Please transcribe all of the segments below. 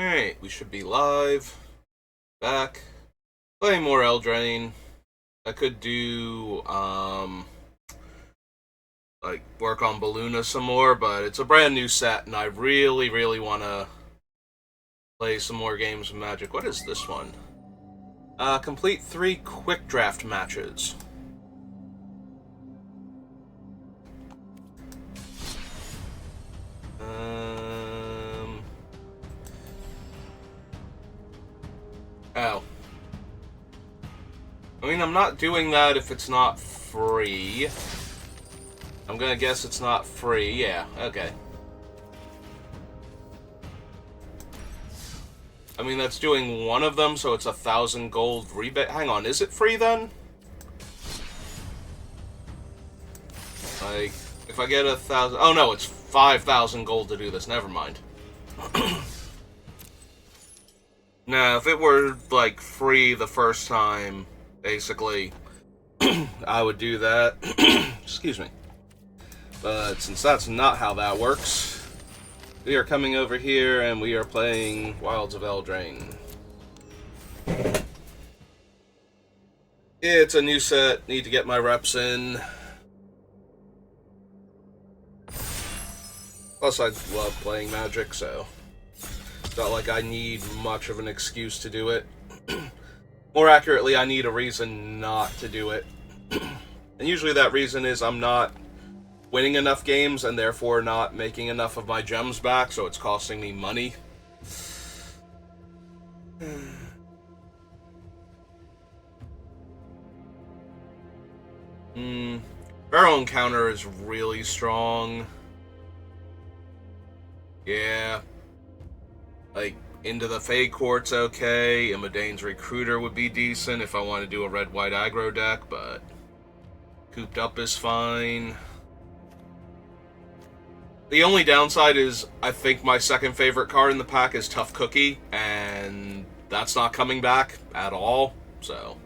Alright, we should be live. Back. Playing more Eldraine. I could do, like, work on Balluna some more, but it's a brand new set, and I really want to play some more games of Magic. What is this one? Complete 3 quick draft matches. Oh. I mean, I'm not doing that if it's not free. I'm gonna guess it's not free. Yeah, okay. I mean, that's doing one of them, so it's 1,000 gold rebate. Hang on, is it free then? Like, if I get 1,000... Oh no, it's 5,000 gold to do this. Never mind. Now, if it were, like, free the first time, basically, I would do that. Excuse me. But since that's not how that works, we are coming over here and we are playing Wilds of Eldraine. It's a new set, need to get my reps in. Plus, I love playing Magic, so it's not like I need much of an excuse to do it. More accurately, I need a reason not to do it. And usually that reason is I'm not winning enough games and therefore not making enough of my gems back, so it's costing me money. Barrel Encounter is really strong. Yeah. Like, Into the Fey Court's okay. Imadane's Recruiter would be decent if I want to do a red-white aggro deck, but Cooped Up is fine. The only downside is I think my second favorite card in the pack is Tough Cookie, and that's not coming back at all, so...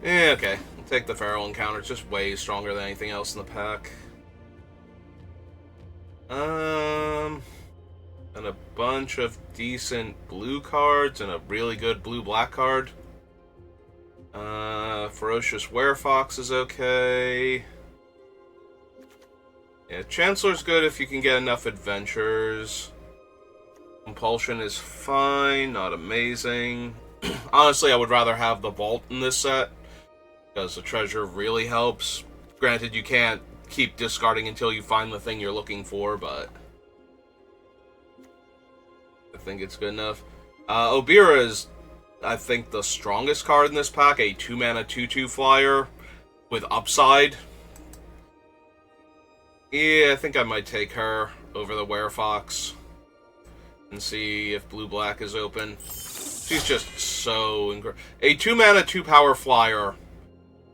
Yeah, okay. I'll take the Feral Encounter. It's just way stronger than anything else in the pack. And a bunch of decent blue cards and a really good blue-black card. Ferocious Werefox is okay. Yeah, Chancellor's good if you can get enough adventures. Compulsion is fine, not amazing. Honestly, I would rather have the Vault in this set, because the treasure really helps. Granted, you can't keep discarding until you find the thing you're looking for, but I think it's good enough. Obira is, I think, the strongest card in this pack. A 2-mana 2/2 flyer with upside. Yeah, I think I might take her over the Werefox and see if blue-black is open. She's just so incredible. A 2-mana 2-power flyer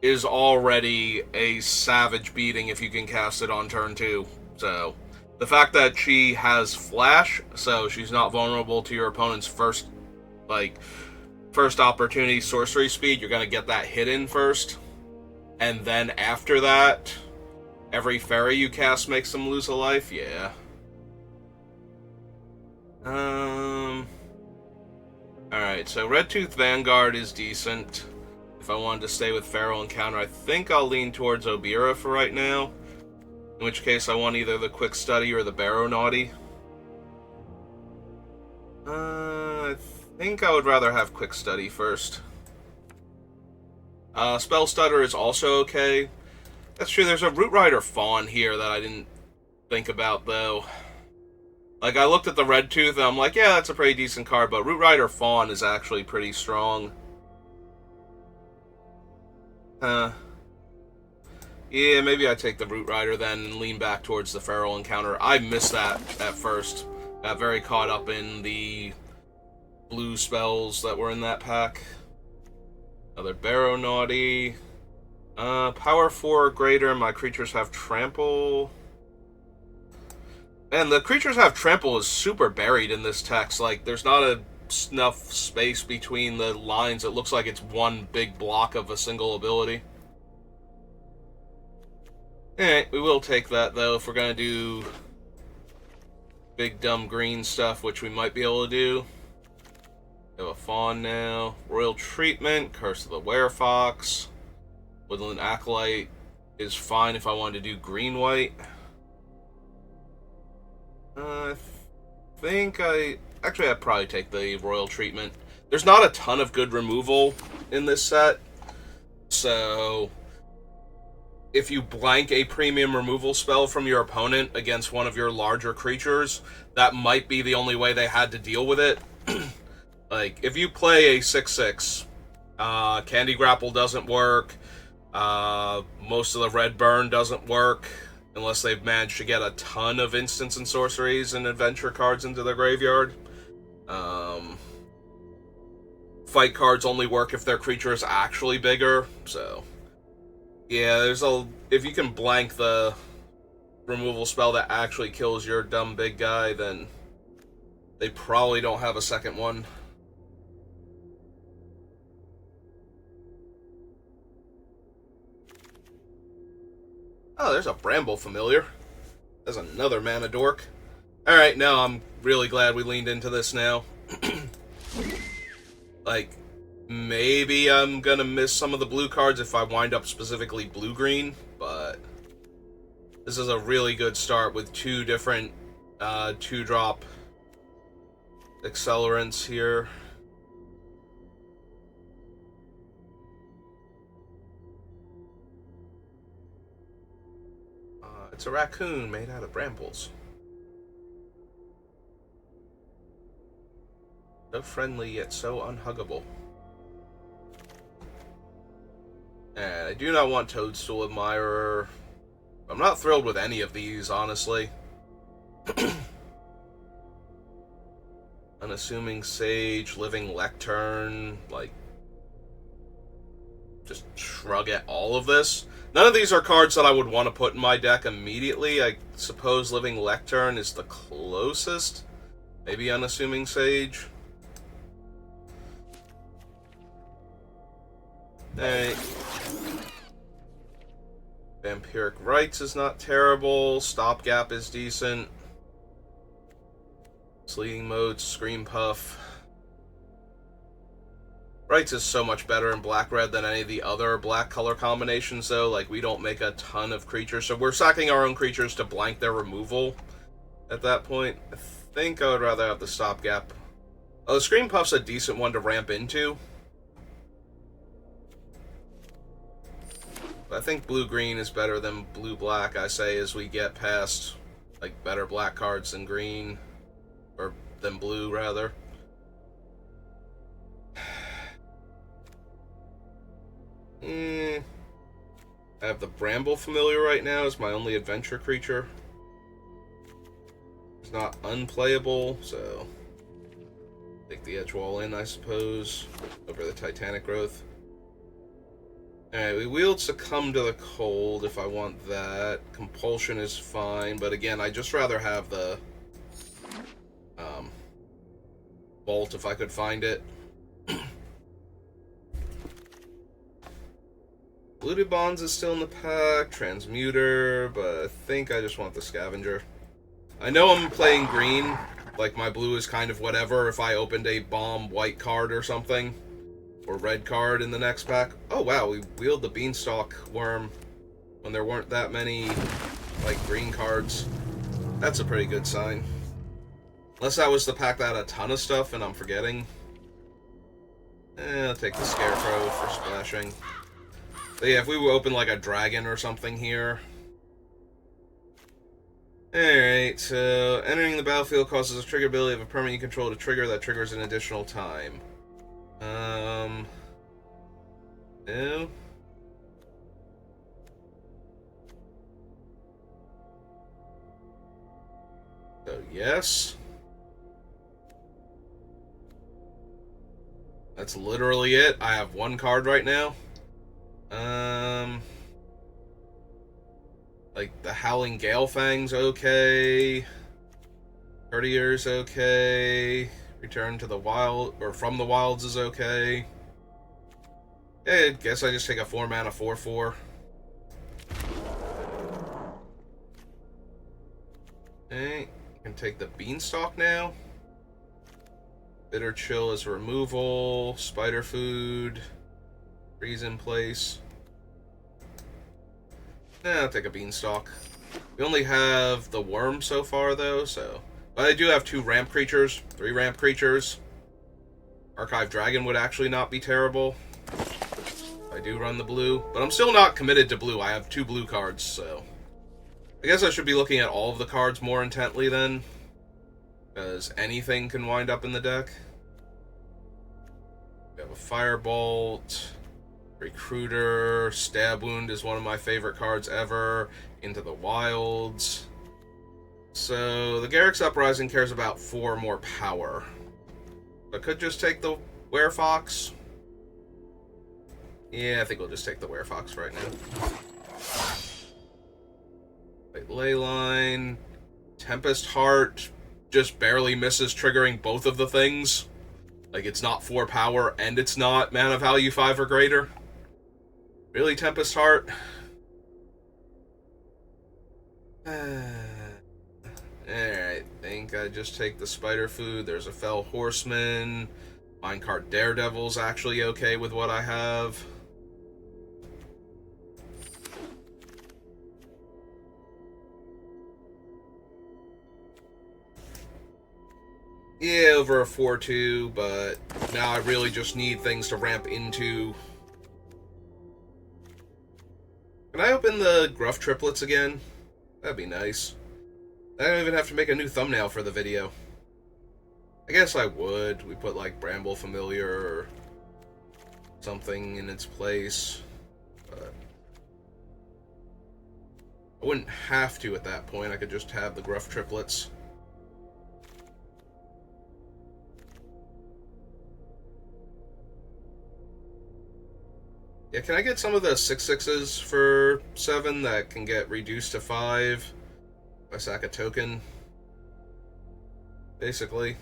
is already a savage beating if you can cast it on turn 2. So, the fact that she has flash, so she's not vulnerable to your opponent's first opportunity sorcery speed, you're going to get that hit in first. And then after that, every fairy you cast makes them lose a life? Yeah. Alright, so Red Tooth Vanguard is decent. If I wanted to stay with Feral Encounter, I think I'll lean towards Obira for right now. In which case, I want either the Quick Study or the Barrow Naughty. I think I would rather have Quick Study first. Spell Stutter is also okay. That's true, there's a Root Rider Fawn here that I didn't think about, though. Like, I looked at the Red Tooth and I'm like, yeah, that's a pretty decent card, but Root Rider Fawn is actually pretty strong. Yeah, maybe I take the Root Rider then and lean back towards the Feral Encounter. I missed that at first. Got very caught up in the blue spells that were in that pack. Another Barrow Naughty. Power 4 or greater, my creatures have Trample. Man, the creatures have Trample is super buried in this text. Like, there's not enough space between the lines. It looks like it's one big block of a single ability. Alright, we will take that, though, if we're gonna do big dumb green stuff, which we might be able to do. We have a Fawn now. Royal Treatment, Curse of the Werefox. Woodland Acolyte is fine if I wanted to do green-white. I think actually, I'd probably take the Royal Treatment. There's not a ton of good removal in this set, so if you blank a premium removal spell from your opponent against one of your larger creatures, that might be the only way they had to deal with it. Like, if you play a 6/6, Candy Grapple doesn't work, most of the Red Burn doesn't work, unless they've managed to get a ton of instants and sorceries and adventure cards into their graveyard. Fight cards only work if their creature is actually bigger, so yeah, if you can blank the removal spell that actually kills your dumb big guy, then they probably don't have a second one. Oh, there's a Bramble Familiar. There's another mana dork. Alright, now I'm really glad we leaned into this now. Like, maybe I'm gonna miss some of the blue cards if I wind up specifically blue-green, but this is a really good start with two different 2-drop accelerants here. It's a raccoon made out of brambles. So friendly, yet so unhuggable. And I do not want Toadstool Admirer. I'm not thrilled with any of these, honestly. Unassuming Sage, Living Lectern, like, just shrug at all of this. None of these are cards that I would want to put in my deck immediately. I suppose Living Lectern is the closest. Maybe Unassuming Sage. Hey. Vampiric Rites is not terrible. Stopgap is decent. Sleeting Mode, Scream Puff. Rites is so much better in black-red than any of the other black color combinations, though. Like, we don't make a ton of creatures, so we're sacking our own creatures to blank their removal at that point. I think I would rather have the Stopgap. Oh, the Scream Puff's a decent one to ramp into. But I think blue-green is better than blue-black, I say, as we get past, like, better black cards than green. Or than blue, rather. I have the Bramble Familiar right now as my only adventure creature. It's not unplayable, so take the Edgewall in, I suppose, over the Titanic Growth. Alright, we wield Succumb to the Cold if I want that. Compulsion is fine, but again, I'd just rather have the Bolt if I could find it. Looted Bonds is still in the pack, Transmuter, but I think I just want the Scavenger. I know I'm playing green, like my blue is kind of whatever if I opened a bomb white card or something, or red card in the next pack. Oh wow, we wheeled the Beanstalk Worm when there weren't that many, like, green cards. That's a pretty good sign. Unless that was the pack that had a ton of stuff and I'm forgetting. I'll take the Scarecrow for splashing. But yeah, if we would open like a dragon or something here. Alright, so entering the battlefield causes a trigger ability of a permanent you control to trigger that triggers an additional time. No. So yes. That's literally it. I have one card right now. Like, the Howling Galefang's okay. Courtier's okay. Return to the Wild, or from the Wilds is okay. Yeah, I guess I just take a 4-mana 4/4. Okay. I can take the Beanstalk now. Bitter Chill is removal. Spider Food. Freeze in place. I'll take a Beanstalk. We only have the Worm so far, though, so... But I do have 2 ramp creatures. 3 ramp creatures. Archive Dragon would actually not be terrible. I do run the blue. But I'm still not committed to blue. I have 2 blue cards, so... I guess I should be looking at all of the cards more intently, then. Because anything can wind up in the deck. We have a Firebolt... Recruiter, Stab Wound is one of my favorite cards ever. Into the Wilds. So, the Garruk's Uprising cares about 4 more power. I could just take the Werefox. Yeah, I think we'll just take the Werefox right now. Wait, Leyline. Tempest Heart just barely misses triggering both of the things. Like, it's not 4 power, and it's not mana value 5 or greater. Really, Tempest Heart? Alright, think I just take the Spider Food. There's a Fell Horseman. Minecart Daredevil's actually okay with what I have. Yeah, over a 4-2, but now I really just need things to ramp into. Can I open the Gruff Triplets again? That'd be nice. I don't even have to make a new thumbnail for the video. I guess I would. We put, like, Bramble Familiar or something in its place. But I wouldn't have to at that point. I could just have the Gruff Triplets. Yeah, can I get some of the 6/6s for 7 that can get reduced to 5 if I sack a token? Basically.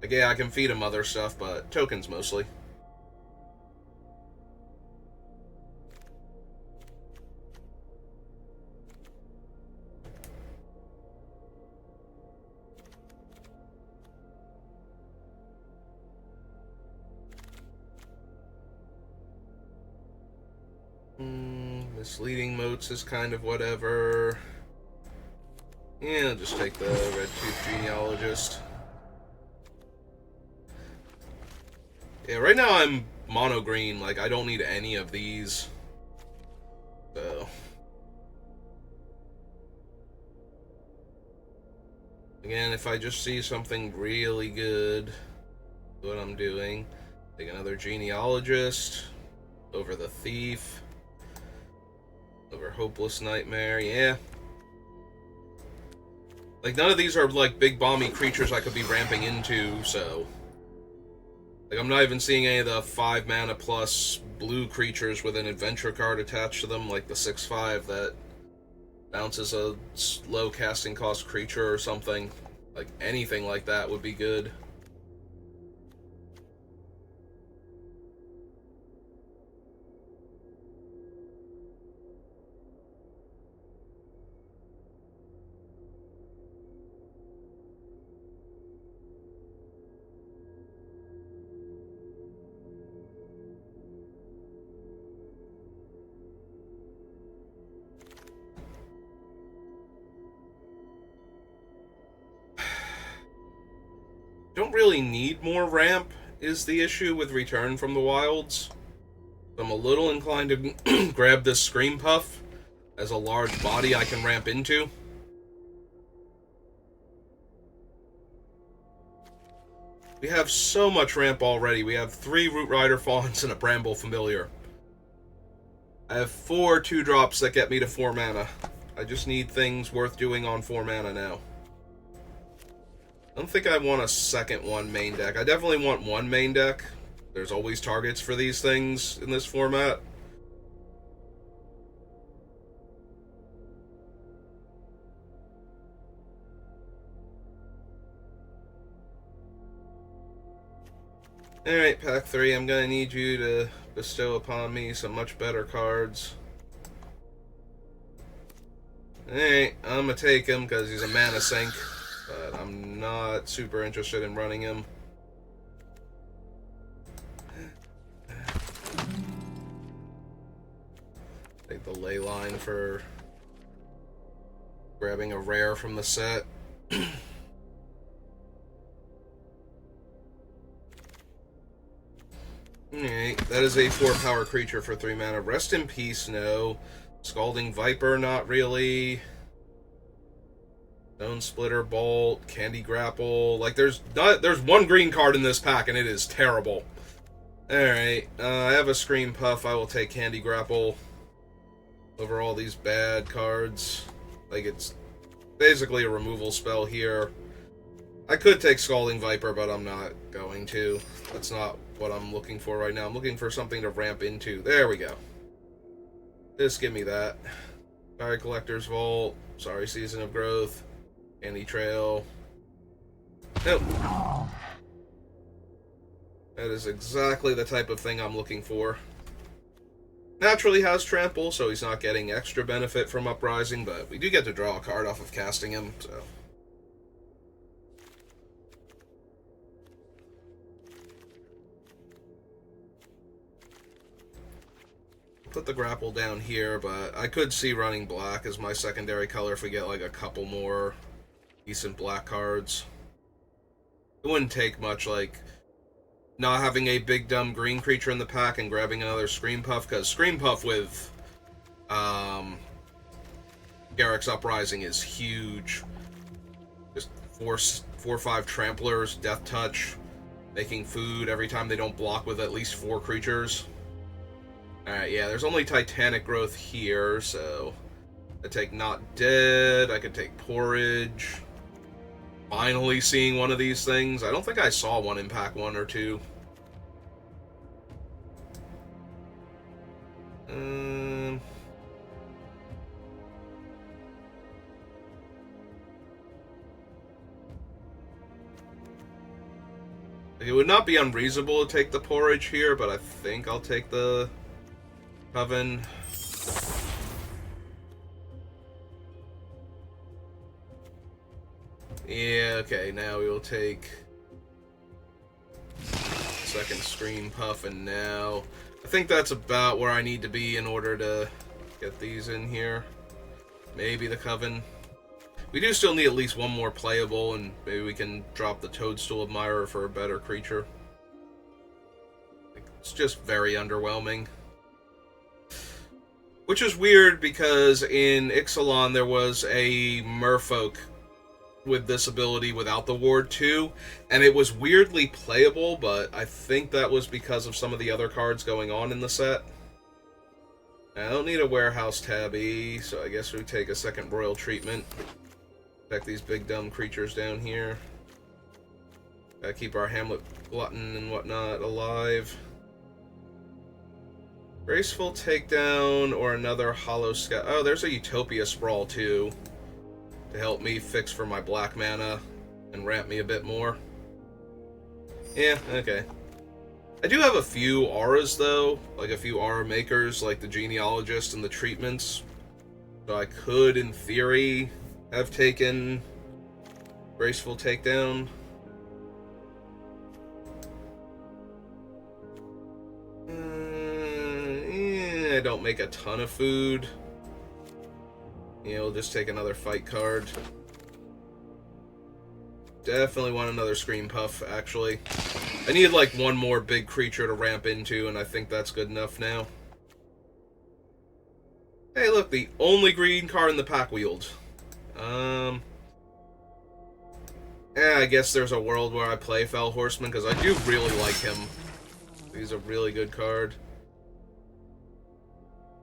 Like, yeah, I can feed them other stuff, but tokens mostly. Misleading Motes is kind of whatever. Yeah, I'll just take the Red Tooth Genealogist. Yeah, right now I'm mono green. Like, I don't need any of these. So. Again, if I just see something really good, what I'm doing, take another Genealogist over the Thief. Over Hopeless Nightmare, yeah. Like, none of these are, like, big bomby creatures I could be ramping into, so... Like, I'm not even seeing any of the 5 mana plus blue creatures with an adventure card attached to them, like the 6/5 that bounces a low casting cost creature or something. Like, anything like that would be good. Don't really need more ramp, is the issue with Return from the Wilds. I'm a little inclined to grab this Scream Puff as a large body I can ramp into. We have so much ramp already. We have 3 Root Rider Fawns and a Bramble Familiar. I have 4 2-drops that get me to 4 mana. I just need things worth doing on 4 mana now. I don't think I want a second one main deck. I definitely want one main deck. There's always targets for these things in this format. Alright, pack 3, I'm gonna need you to bestow upon me some much better cards. Alright, I'm gonna take him because he's a mana sink. but I'm not super interested in running him. Take the ley line for grabbing a rare from the set. Alright, that is a 4-power creature for 3 mana. Rest in Peace, no. Scalding Viper, not really. Stone Splitter, Bolt, Candy Grapple. Like, there's one green card in this pack, and it is terrible. Alright, I have a Scream Puff. I will take Candy Grapple over all these bad cards. Like, it's basically a removal spell here. I could take Scalding Viper, but I'm not going to. That's not what I'm looking for right now. I'm looking for something to ramp into. There we go. Just give me that. Sorry, Collector's Vault. Sorry, Season of Growth. Candy Trail. Nope. That is exactly the type of thing I'm looking for. Naturally has Trample, so he's not getting extra benefit from Uprising, but we do get to draw a card off of casting him, so... Put the grapple down here, but I could see running black as my secondary color if we get like a couple more decent black cards. It wouldn't take much, like, not having a big dumb green creature in the pack and grabbing another Scream Puff, because Scream Puff with Garruk's Uprising is huge. Just 4/5 Tramplers, Death Touch, making food every time they don't block with at least 4 creatures. Alright, yeah, there's only Titanic Growth here, so I take Not Dead, I could take Porridge. Finally seeing one of these things. I don't think I saw one in pack 1 or 2. It would not be unreasonable to take the Porridge here, but I think I'll take the Coven. Yeah, okay, now we will take second Scream Puff, and now I think that's about where I need to be in order to get these in here. Maybe the Coven. We do still need at least one more playable, and maybe we can drop the Toadstool Admirer for a better creature. It's just very underwhelming. Which is weird, because in Ixalan there was a Merfolk with this ability without the Ward 2, and it was weirdly playable, but I think that was because of some of the other cards going on in the set. I don't need a Warehouse Tabby, so I guess we take a second Royal Treatment. Protect these big dumb creatures down here. Gotta keep our Hamlet Glutton and whatnot alive. Graceful Takedown or another Hollow Scout. Oh, there's a Utopia Sprawl too, to help me fix for my black mana and ramp me a bit more. Yeah, okay. I do have a few auras though, like a few aura makers, like the Genealogist and the Treatments. So I could, in theory, have taken Graceful Takedown. I don't make a ton of food. Yeah, we'll just take another fight card. Definitely want another Scream Puff, actually. I need, like, one more big creature to ramp into, and I think that's good enough now. Hey, look, the only green card in the pack wheeled. Yeah, I guess there's a world where I play Fell Horseman, because I do really like him. He's a really good card.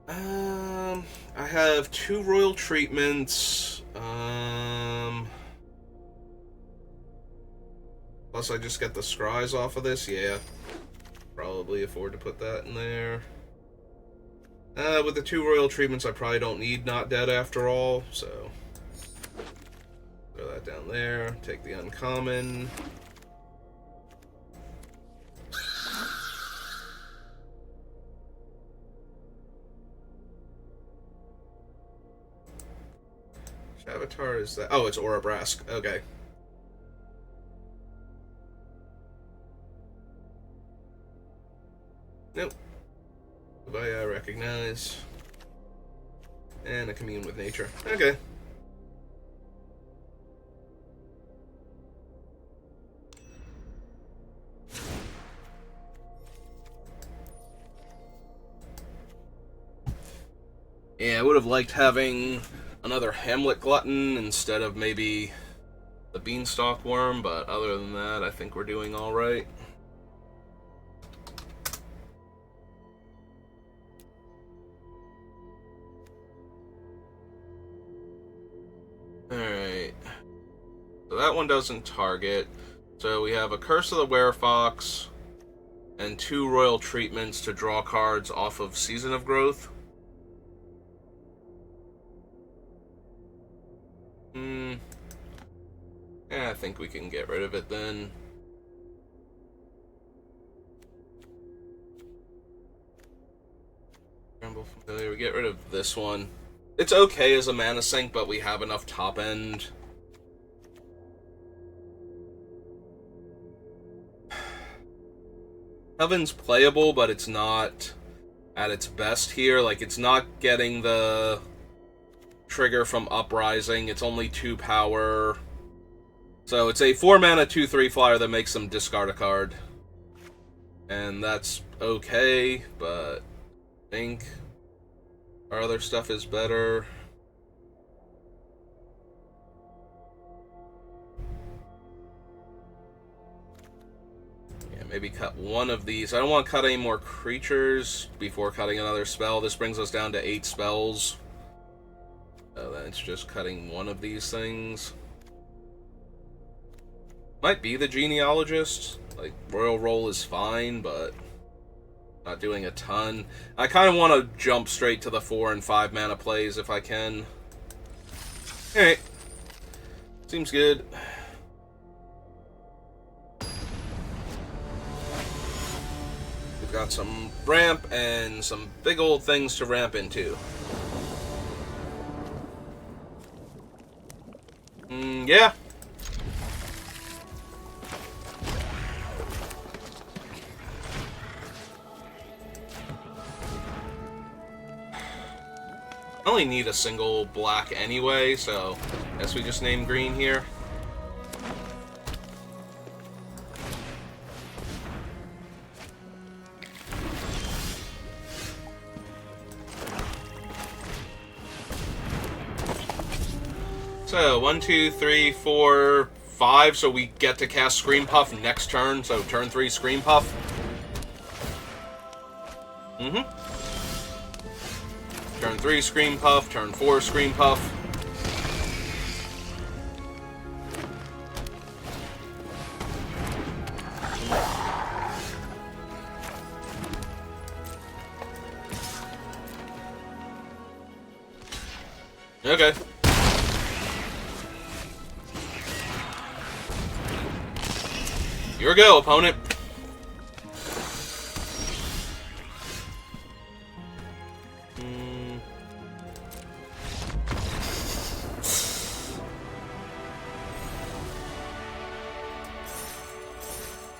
I have 2 Royal Treatments. Plus I just get the Scries off of this. Yeah, probably afford to put that in there. With the 2 Royal Treatments, I probably don't need Not Dead after all, so throw that down there. Take the uncommon. Which Avatar is that? Oh, it's Aura Brask. Okay. Nope. Goodbye, I recognize. And a commune with nature. Okay. Yeah, I would have liked having another Hamlet Glutton instead of maybe the Beanstalk Worm, but other than that, I think we're doing alright. Alright. So that one doesn't target. So we have a Curse of the Werefox and 2 Royal Treatments to draw cards off of Season of Growth. Yeah, I think we can get rid of it then. Tremble Familiar. We get rid of this one. It's okay as a mana sink, but we have enough top end. Heaven's playable, but it's not at its best here. Like, it's not getting the trigger from Uprising. It's only 2 power. So it's a 4 mana 2/3 flyer that makes them discard a card. And that's okay, but I think our other stuff is better. Yeah, maybe cut one of these. I don't want to cut any more creatures before cutting another spell. This brings us down to 8 spells. So then it's just cutting one of these things. Might be the Genealogist. Like, Royal Roll is fine, but not doing a ton. I kind of want to jump straight to the 4 and 5 mana plays if I can. Alright. Seems good. We've got some ramp and some big old things to ramp into. Yeah. I only need a single black anyway, so I guess we just name green here. So, 1, 2, 3, 4, 5, so we get to cast Scream Puff next turn, so turn 3 Scream Puff. Turn 3 Scream Puff, turn 4 Scream Puff. Okay. Your go, opponent.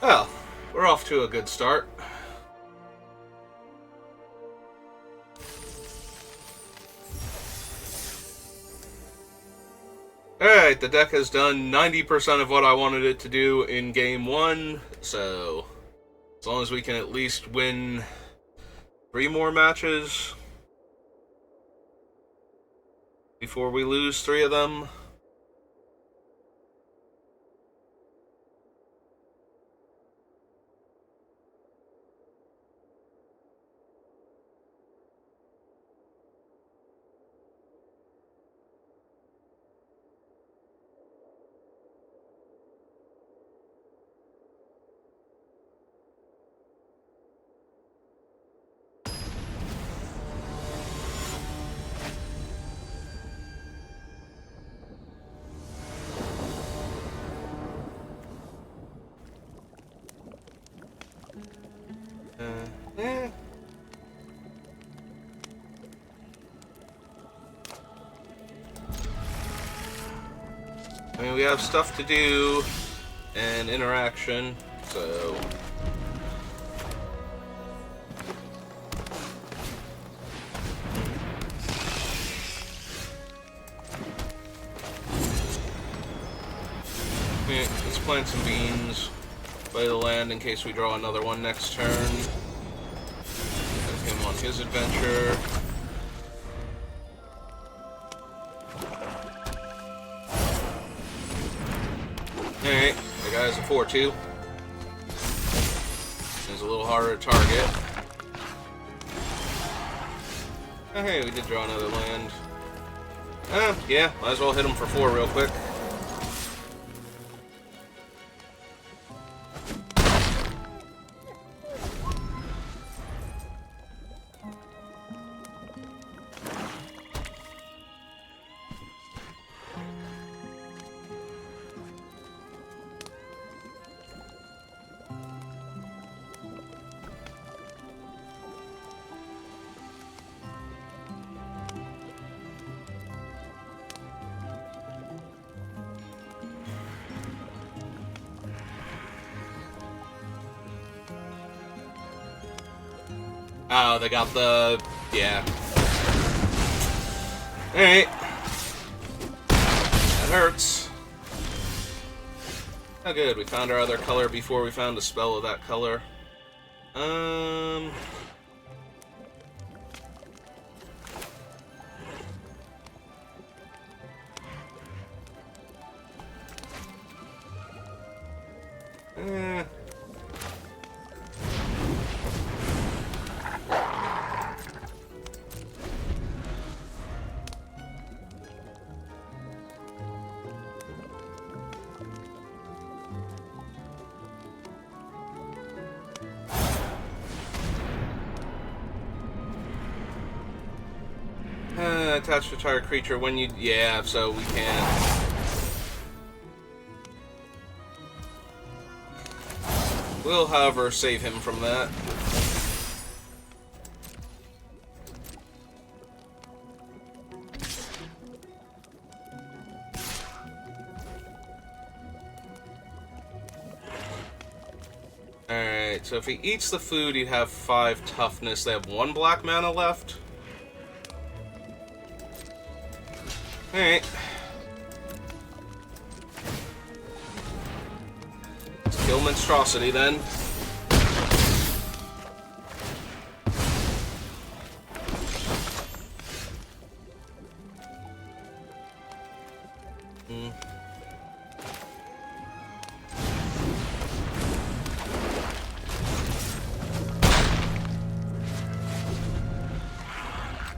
Well, we're off to a good start. Alright, the deck has done 90% of what I wanted it to do in game 1, so as long as we can at least win 3 more matches before we lose 3 of them. I mean, we have stuff to do and interaction, so Okay, let's plant some beans. Play the land in case we draw another one next turn. Send him on his adventure. Alright, the guy's a 4-2. He's a little harder to target. Oh, hey, we did draw another land. Yeah, might as well hit him for 4 real quick. Oh, they got the... yeah. Alright. That hurts. Oh good, we found our other color before we found a spell of that color. Attach to target creature when you... yeah, so we can't. We'll, however, save him from that. Alright, so if he eats the food, he'd have 5 toughness. They have 1 black mana left. Alright. Let's kill Monstrosity then.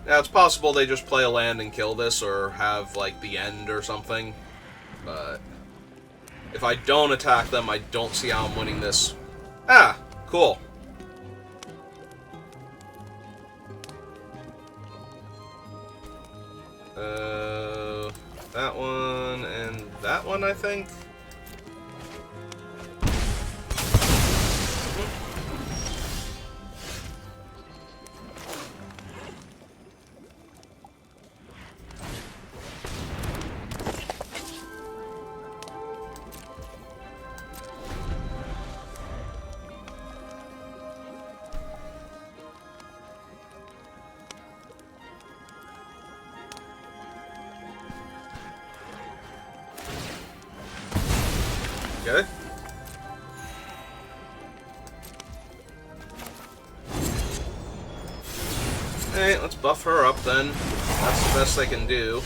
Now, it's possible they just play a land and kill this, or have, like, the end or something. But if I don't attack them, I don't see how I'm winning this. Ah, cool. That one and that one, I think. Okay. Alright, let's buff her up then. That's the best they can do.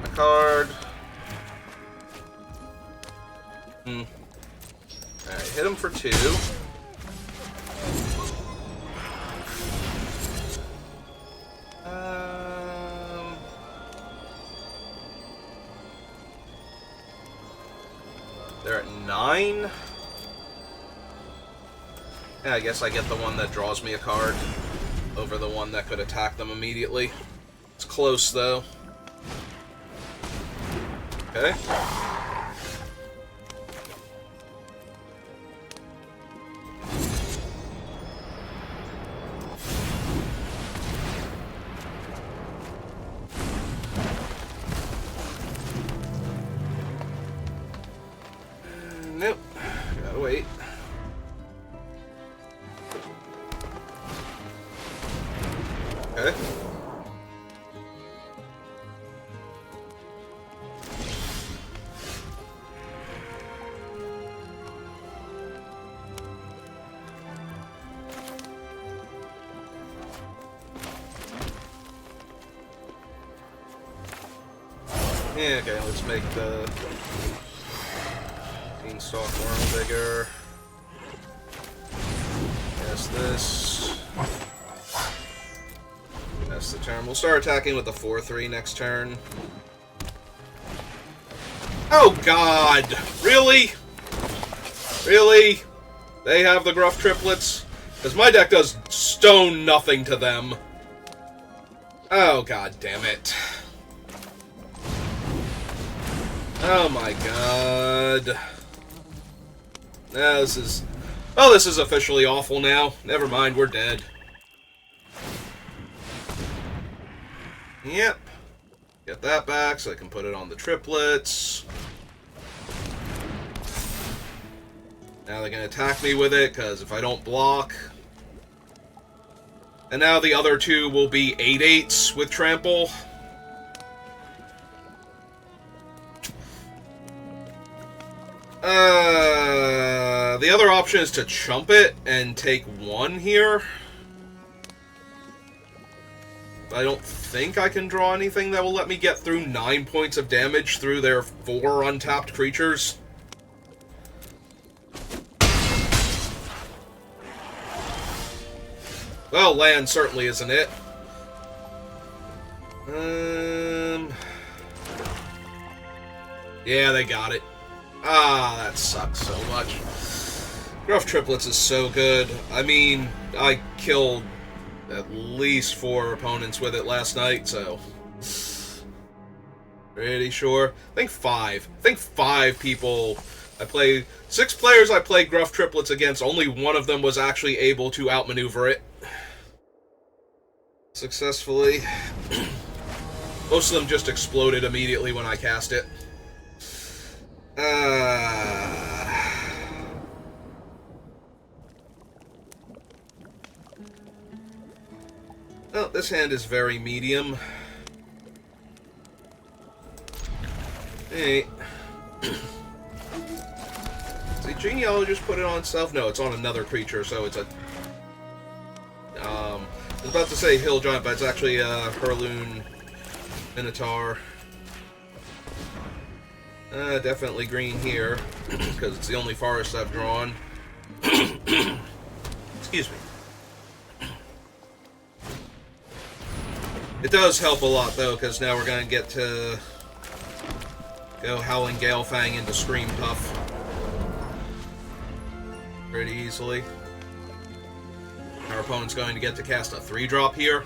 A card. Alright, hit him for 2. They're at 9. Yeah, I guess I get the one that draws me a card over the one that could attack them immediately. It's close, though. Okay. Nope. Gotta wait. Okay. Yeah, okay, let's make the beanstalk worm bigger. Yes, this. That's the turn. We'll start attacking with the 4-3 next turn. Oh, God! Really? Really? They have the Gruff Triplets? Because my deck does stone nothing to them. Oh, God damn it. Oh, my God. This is... Oh, this is officially awful now. Never mind, we're dead. Yep. Get that back so I can put it on the triplets. Now they're going to attack me with it, because if I don't block... And now the other two will be 8/8s with trample. The other option is to chump it and take 1 here. I don't think I can draw anything that will let me get through 9 points of damage through their 4 untapped creatures. Well, land certainly isn't it. Yeah, they got it. Ah, that sucks so much. Gruff Triplets is so good. I mean, I killed at least 4 opponents with it last night, so... Pretty sure. I think 5. I think 5 people... 6 players I played Gruff Triplets against, only one of them was actually able to outmaneuver it. Successfully. Most of them just exploded immediately when I cast it. Well, this hand is very medium. Hey. The Genealogist put it on itself? No, it's on another creature, so it's a... I was about to say Hill Giant, but it's actually a Hurloon Minotaur. Definitely green here, because it's the only forest I've drawn. Excuse me. It does help a lot, though, because now we're going to get to go Howling Galefang into Scream Puff pretty easily. Our opponent's going to get to cast a 3-drop here.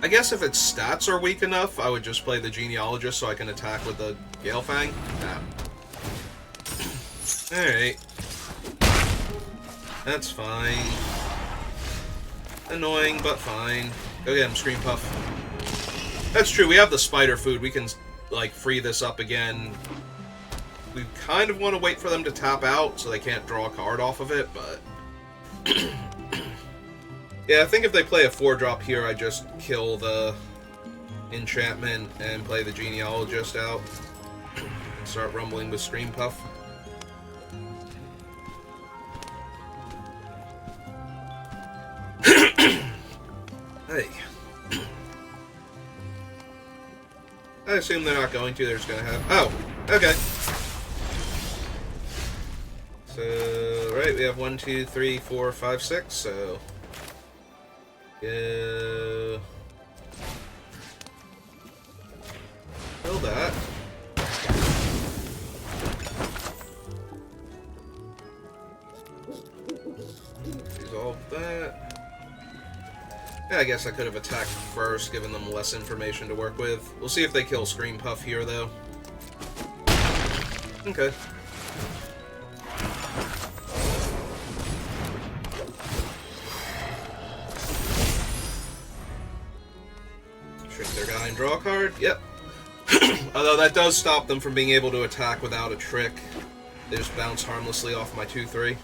I guess if its stats are weak enough, I would just play the Genealogist so I can attack with the Galefang. Nah. Alright. That's fine. Annoying, but fine. Go get him, Scream Puff. That's true, we have the spider food. We can, like, free this up again. We kind of want to wait for them to tap out so they can't draw a card off of it, but... Yeah, I think if they play a 4-drop here, I just kill the enchantment and play the Genealogist out. Start rumbling with Scream Puff. Hey. I assume they're not going to, they're just going to have... Oh, okay. So, right, we have 1, 2, 3, 4, 5, 6, so... Go... Kill that. Resolve that. Yeah, I guess I could have attacked first, given them less information to work with. We'll see if they kill Scream Puff here, though. Okay. Shrink their guy and draw a card? Yep. Although that does stop them from being able to attack without a trick. They just bounce harmlessly off my 2-3.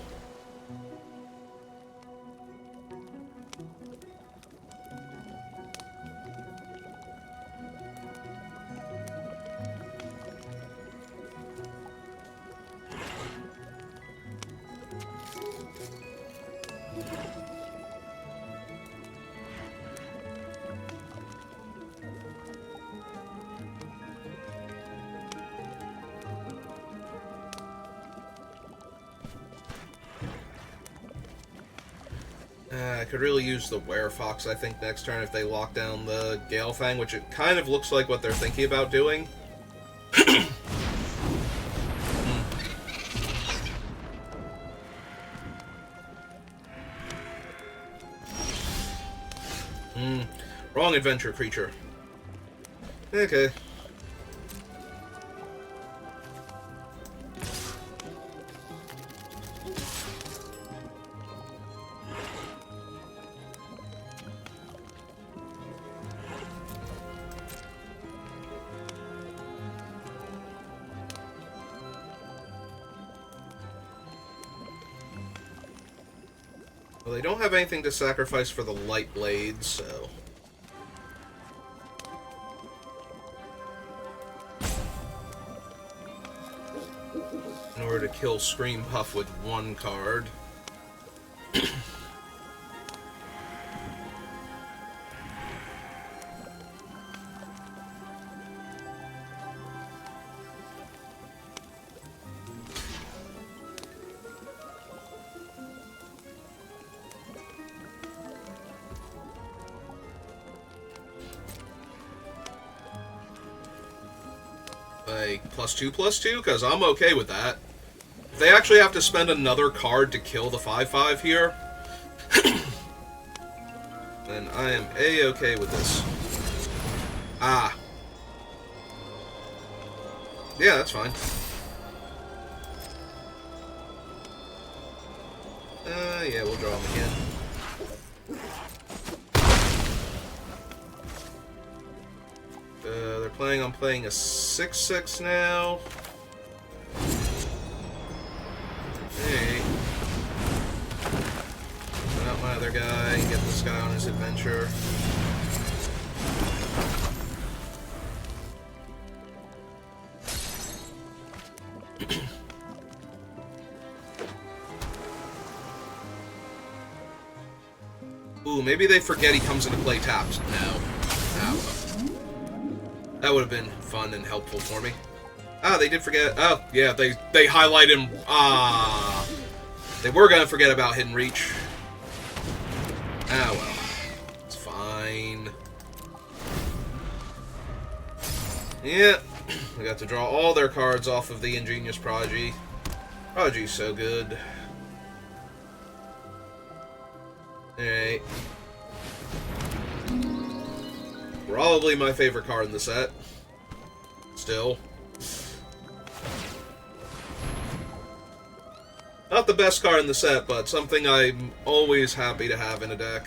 I could really use the Werefox, I think, next turn if they lock down the Galefang, which it kind of looks like what they're thinking about doing. Wrong adventure creature. Okay. Well, they don't have anything to sacrifice for the light blades, so... in order to kill Scream Puff with one card. Like, +2/+2? Because I'm okay with that. If they actually have to spend another card to kill the 5/5 here, then I am A-okay with this. Ah. Yeah, that's fine. Yeah, we'll draw them again. They're planning on playing a 6/6 now. Hey. Put out my other guy, get this guy on his adventure. Ooh, maybe they forget he comes into play tapped. No. That would have been fun and helpful for me. Ah, they did forget. Oh, yeah, they highlight him. Ah. They were going to forget about Hidden Reach. Ah, well. It's fine. Yeah. I got to draw all their cards off of the Ingenious Prodigy. Prodigy's so good. Alright. Probably my favorite card in the set. Still. Not the best card in the set, but something I'm always happy to have in a deck.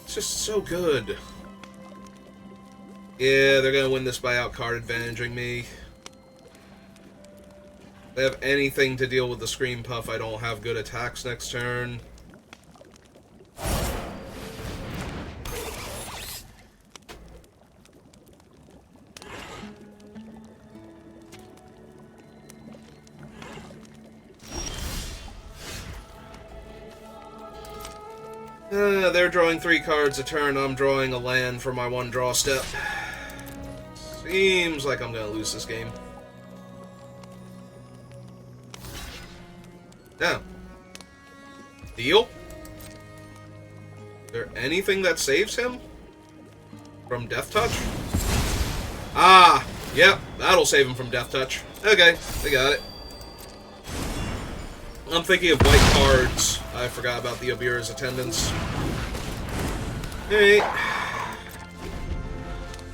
It's just so good. Yeah, they're gonna win this by out-card advantaging me. If they have anything to deal with the Scream Puff, I don't have good attacks next turn. They're drawing 3 cards a turn, I'm drawing a land for my 1 draw step. Seems like I'm gonna lose this game. Now. Deal? Is there anything that saves him? From Death Touch? Ah! Yep, that'll save him from Death Touch. Okay, they got it. I'm thinking of white cards. I forgot about the Obira's Attendance. Alright.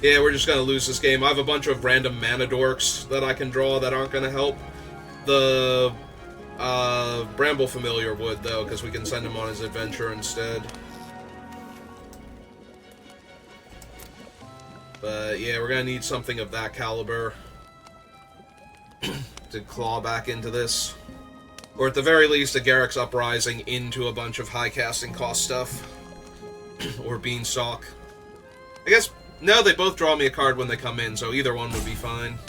Yeah, we're just gonna lose this game. I have a bunch of random mana dorks that I can draw that aren't gonna help. The Bramble Familiar would, though, because we can send him on his adventure instead. But yeah, we're gonna need something of that caliber to claw back into this. Or at the very least, a Garruk's Uprising into a bunch of high casting cost stuff. Or Beanstalk. I guess, no, they both draw me a card when they come in, so either one would be fine.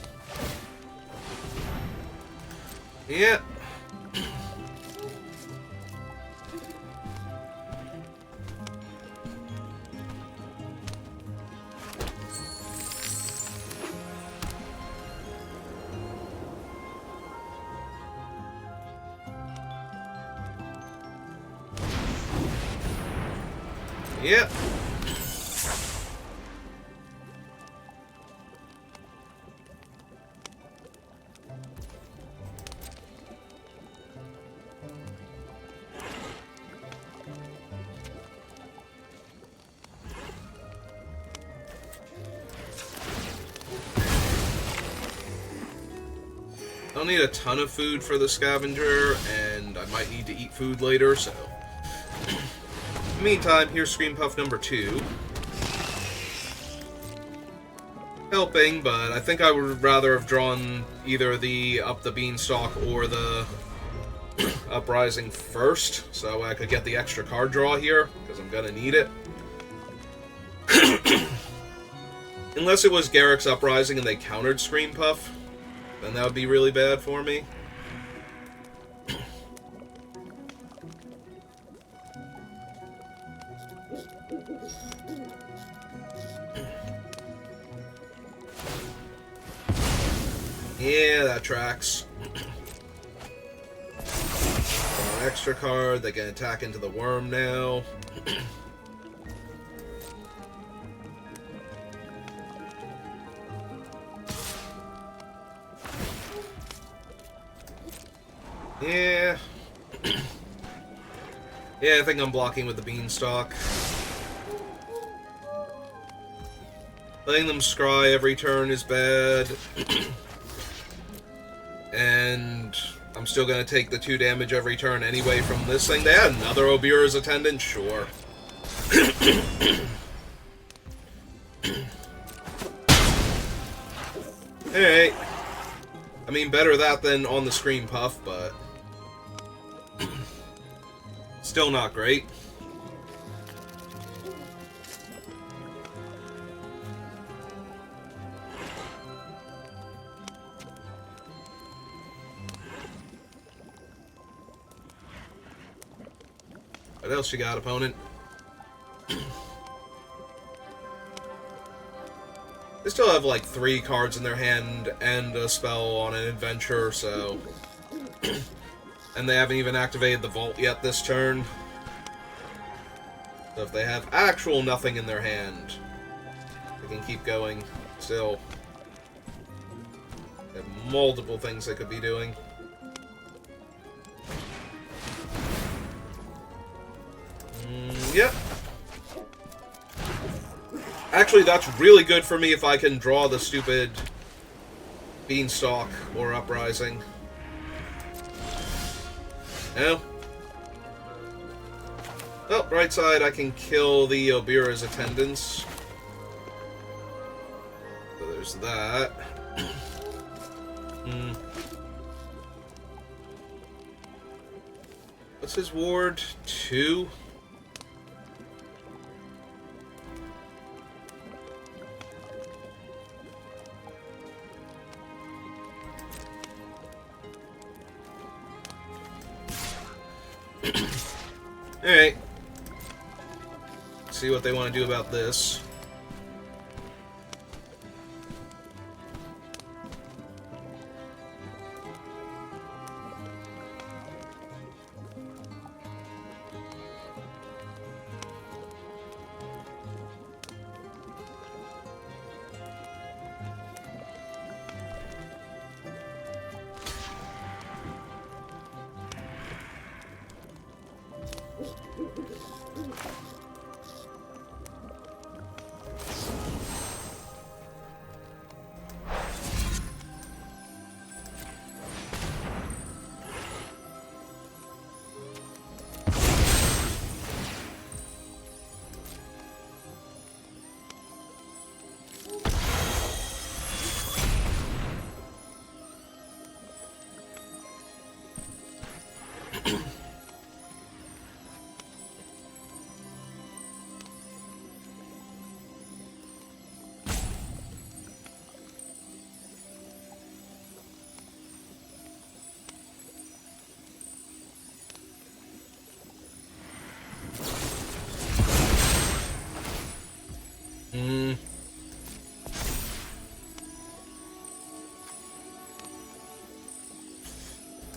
Yeah. Yep. I'll need a ton of food for the scavenger, and I might need to eat food later, so... In the meantime, here's Scream Puff number 2. Helping, but I think I would rather have drawn either the Up the Beanstalk or the Uprising first, so I could get the extra card draw here, because I'm gonna need it. Unless it was Garrick's Uprising and they countered Scream Puff, then that would be really bad for me. Yeah, that tracks. An extra card, they can attack into the worm now. Yeah. Yeah, I think I'm blocking with the Beanstalk. Letting them scry every turn is bad. And I'm still going to take the 2 damage every turn anyway from this thing. They had another Obira's Attendant? Sure. Alright. I mean, better that than on the Scream Puff, but... still not great. What else you got, opponent? They still have like 3 cards in their hand and a spell on an adventure, so... and they haven't even activated the vault yet this turn. So if they have actual nothing in their hand, they can keep going still. They have multiple things they could be doing. Yep. Actually, that's really good for me if I can draw the stupid Beanstalk or Uprising. No? Well, right side, I can kill the Obira's Attendants. So there's that. What's his ward? 2? Alright. See what they want to do about this.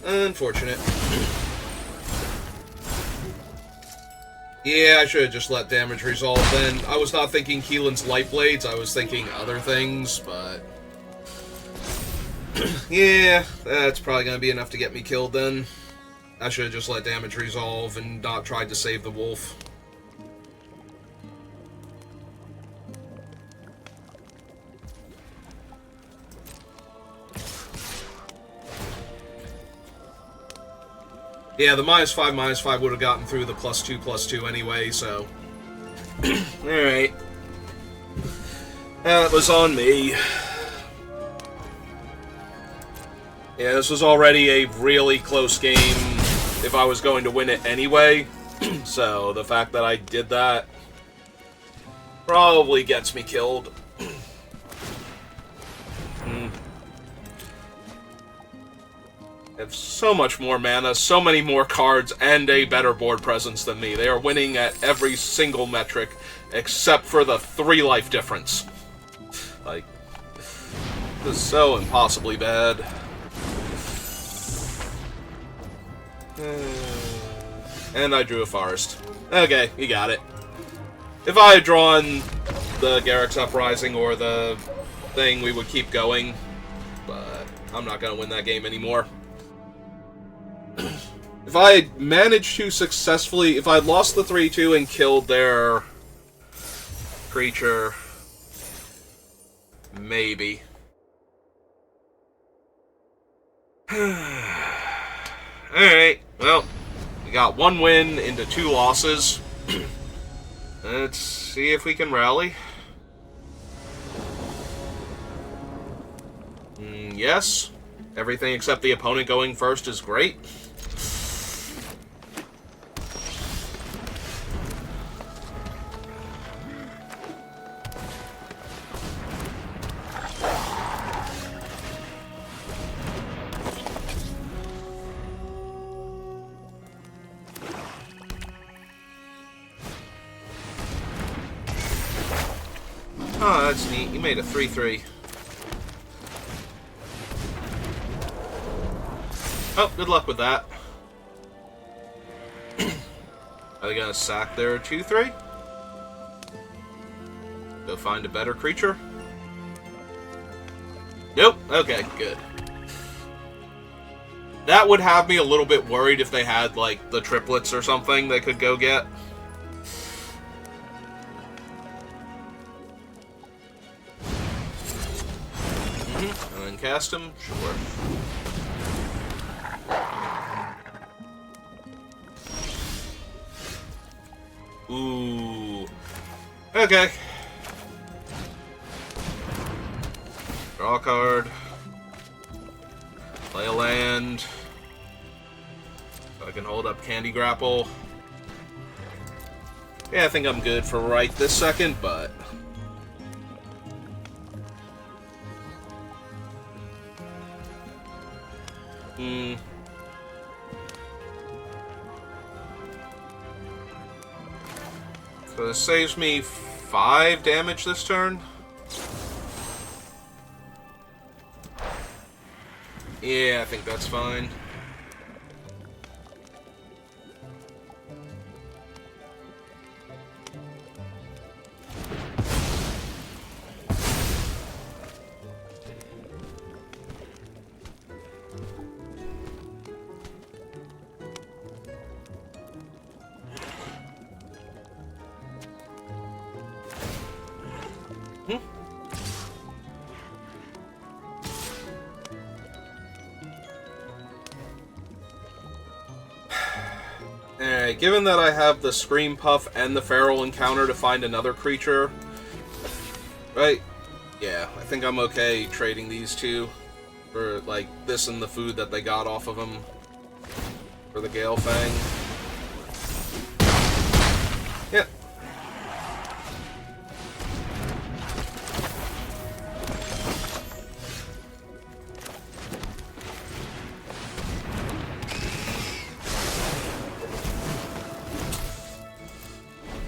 Unfortunate. Yeah, I should have just let damage resolve then. I was not thinking Keelan's Light Blades, I was thinking other things, but... yeah, that's probably going to be enough to get me killed then. I should have just let damage resolve and not tried to save the wolf. Yeah, the -5/-5 would have gotten through the +2/+2 anyway, so... Alright. That was on me. Yeah, this was already a really close game if I was going to win it anyway. So, the fact that I did that probably gets me killed. They have so much more mana, so many more cards, and a better board presence than me. They are winning at every single metric, except for the 3 life difference. Like, this is so impossibly bad. And I drew a forest. Okay, you got it. If I had drawn the Garruk's Uprising or the thing, we would keep going. But I'm not going to win that game anymore. If I had managed to successfully... If I had lost the 3-2 and killed their creature... Maybe. Alright, well, we got 1 win into 2 losses. Let's see if we can rally. Yes. Everything except the opponent going first is great. Oh, that's neat. You made a 3/3. Oh, good luck with that. Are they gonna sack their 2/3? Go find a better creature? Nope. Okay, good. That would have me a little bit worried if they had, like, the triplets or something they could go get. And then cast him? Sure. Ooh. Okay. Draw a card. Play a land. So I can hold up Candy Grapple. Yeah, I think I'm good for right this second, but... So this saves me 5 damage this turn. Yeah, I think that's fine. Alright, given that I have the Scream Puff and the Feral Encounter to find another creature, right? Yeah, I think I'm okay trading these two for, like, this and the food that they got off of them for the Gale Fang. Yep.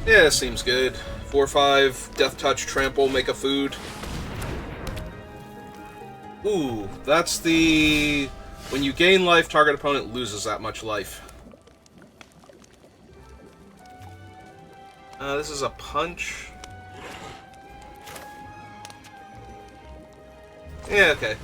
Yeah, seems good. 4/5, Death Touch, Trample, make a food. Ooh, that's the... When you gain life, target opponent loses that much life. This is a punch. Yeah, okay.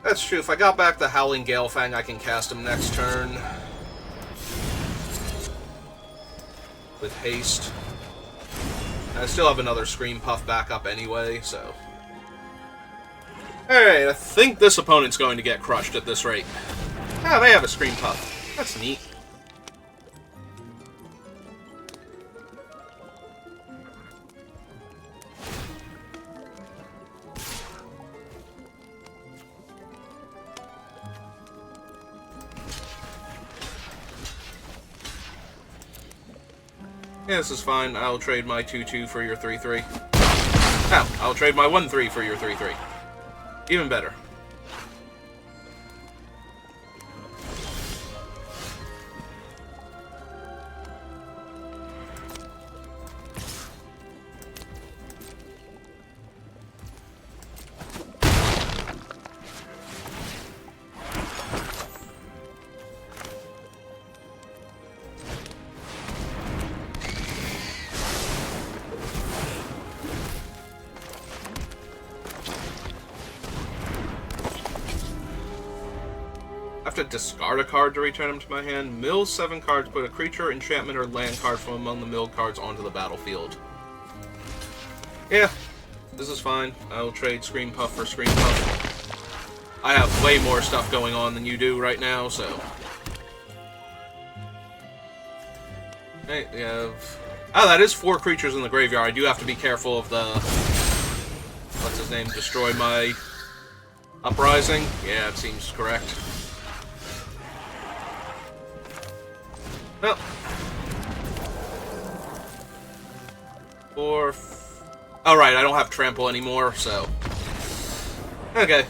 That's true. If I got back the Howling Galefang, I can cast him next turn. With haste. I still have another Scream Puff backup anyway, so... Alright, I think this opponent's going to get crushed at this rate. Ah, they have a Scream Puff. That's neat. Yeah, this is fine. I'll trade my 2-2 for your 3-3. Oh, I'll trade my 1-3 for your 3-3. Even better. I have to discard a card to return them to my hand. Mill 7 cards, put a creature, enchantment, or land card from among the milled cards onto the battlefield. Yeah, this is fine. I'll trade Scream Puff for Scream Puff. I have way more stuff going on than you do right now, so... Hey, we have... Oh, that is 4 creatures in the graveyard. I do have to be careful of the... What's his name? Destroy my... Uprising? Yeah, it seems correct. Well, 4... Oh, right, I don't have Trample anymore, so... Okay.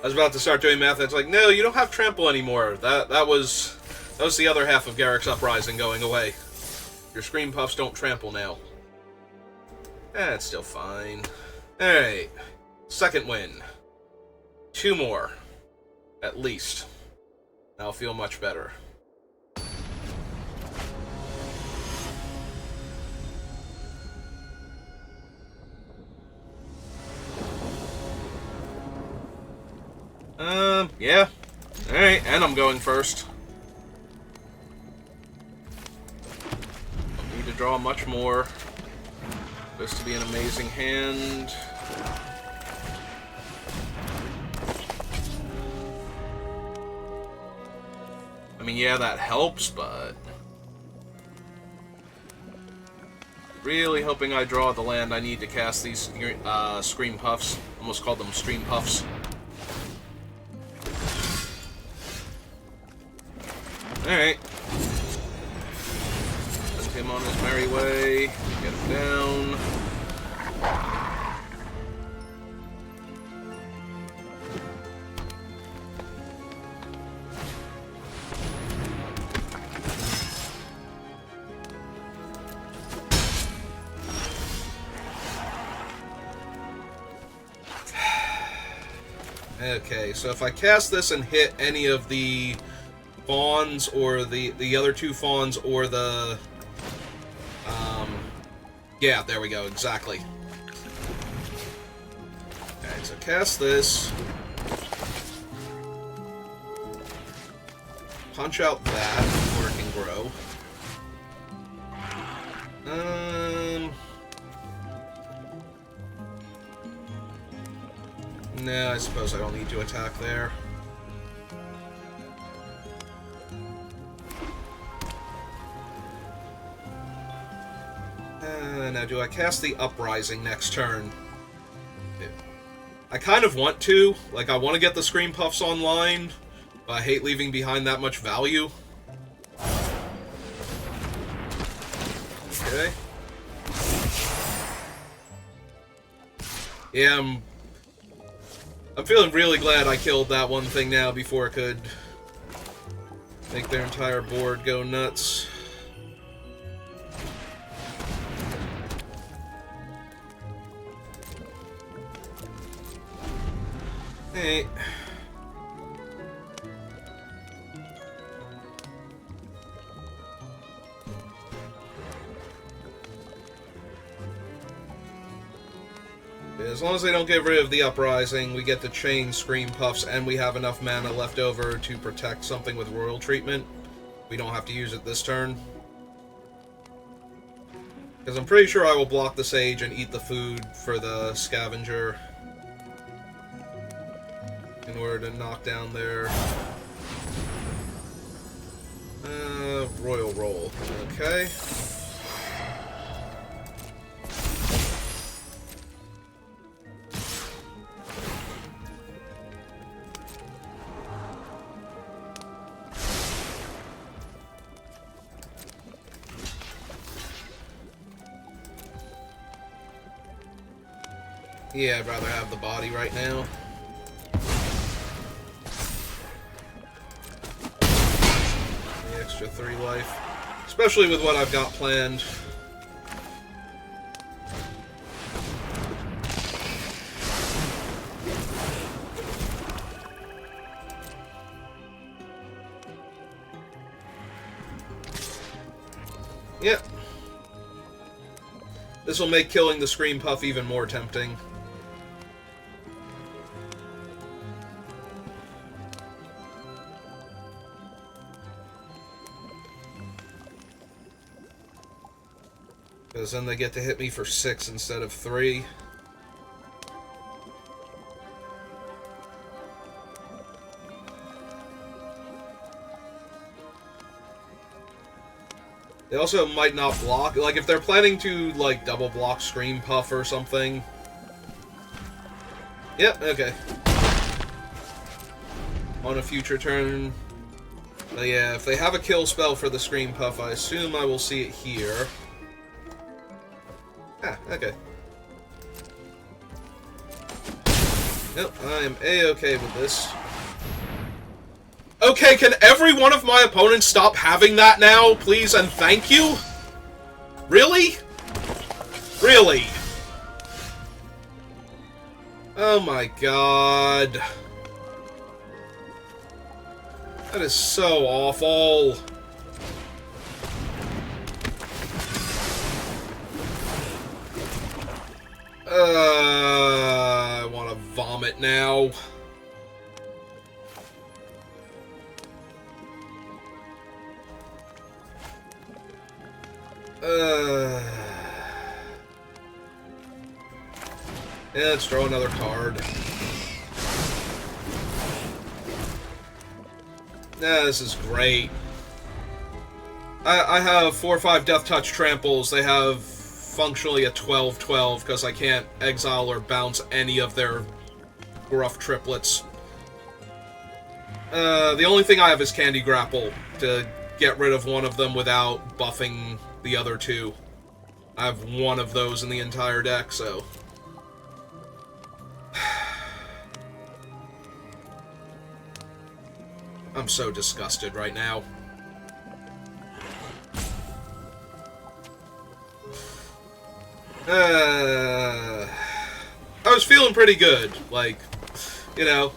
I was about to start doing math, it's like, no, you don't have Trample anymore. That was the other half of Garrick's Uprising going away. Your Scream Puffs don't trample now. It's still fine. Alright. Second win. 2 more. At least. I'll feel much better. Yeah. Alright, and I'm going first. Don't need to draw much more. This to be an amazing hand. I mean, yeah, that helps, but... Really hoping I draw the land I need to cast these Scream Puffs. Almost called them Stream Puffs. Alright. Send him on his merry way. Get him down. Okay, so if I cast this and hit any of the fawns, or the other 2 fawns, or the... yeah, there we go, exactly. Alright, so cast this. Punch out that before it can grow. No, I suppose I don't need to attack there. Now, do I cast the Uprising next turn? I kind of want to. Like, I want to get the Scream Puffs online, but I hate leaving behind that much value. Okay. Yeah, I'm feeling really glad I killed that one thing now before it could make their entire board go nuts. Hey. As long as they don't get rid of the Uprising, we get to chain Scream Puffs, and we have enough mana left over to protect something with Royal Treatment. We don't have to use it this turn. Because I'm pretty sure I will block the Sage and eat the food for the Scavenger in order to knock down their Royal Roll. Okay. Yeah, I'd rather have the body right now. The extra 3 life. Especially with what I've got planned. Yep. This will make killing the Scream Puff even more tempting. Because then they get to hit me for 6 instead of 3. They also might not block. Like, if they're planning to, like, double block Scream Puff or something. Yep, okay. On a future turn. But yeah, if they have a kill spell for the Scream Puff, I assume I will see it here. Ah, okay. Nope, I am A-okay with this. Okay, can every one of my opponents stop having that now, please and thank you? Really? Really? Oh my god. That is so awful. I want to vomit now. Yeah, let's draw another card. Yeah, this is great. I have 4 or 5 Death Touch Tramples. They have functionally a 12/12 because I can't exile or bounce any of their gruff triplets. The only thing I have is Candy Grapple to get rid of one of them without buffing the other 2. I have 1 of those in the entire deck, so... I'm so disgusted right now. I was feeling pretty good. Like, you know,